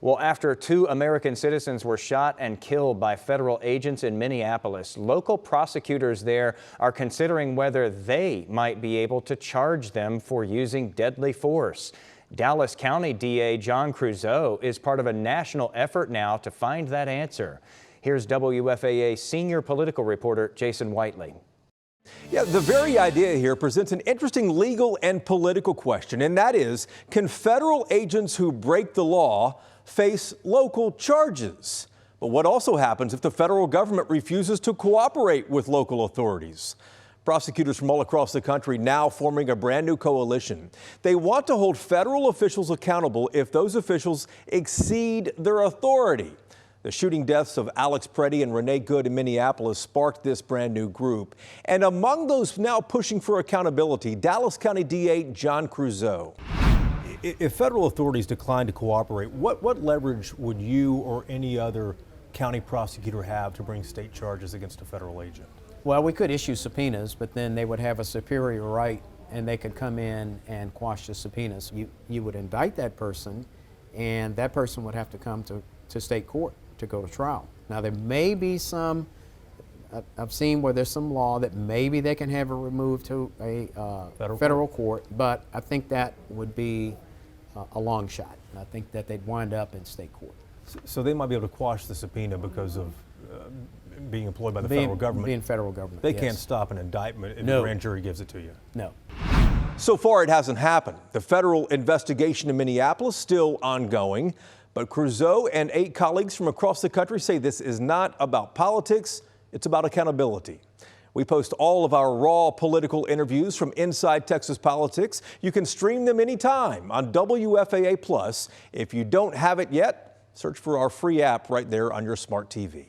Well, after 2 American citizens were shot and killed by federal agents in Minneapolis, local prosecutors there are considering whether they might be able to charge them for using deadly force. Dallas County DA John Creuzot is part of a national effort now to find that answer. Here's WFAA senior political reporter Jason Whiteley. Yeah, the very idea here presents an interesting legal and political question, and that is, can federal agents who break the law face local charges? But what also happens if the federal government refuses to cooperate with local authorities? Prosecutors from all across the country now forming a brand new coalition. They want to hold federal officials accountable if those officials exceed their authority. The shooting deaths of Alex Preddy and Renee Good in Minneapolis sparked this brand new group. And among those now pushing for accountability, Dallas County DA John Creuzot. If federal authorities decline to cooperate, what leverage would you or any other county prosecutor have to bring state charges against a federal agent? Well, we could issue subpoenas, but then they would have a superior right and they could come in and quash the subpoenas. You would indict that person, and that person would have to come to state court to go to trial. Now, there may be some, I've seen where there's some law that maybe they can have it removed to a federal court, but I think that would be a long shot. And I think that they'd wind up in state court. So they might be able to quash the subpoena because of being employed by the federal government? Being federal government, They yes. can't stop an indictment if the grand jury gives it to you? No. So far, it hasn't happened. The federal investigation in Minneapolis still ongoing. But Creuzot and 8 colleagues from across the country say this is not about politics, it's about accountability. We post all of our raw political interviews from inside Texas politics. You can stream them anytime on WFAA Plus. If you don't have it yet, search for our free app right there on your smart TV.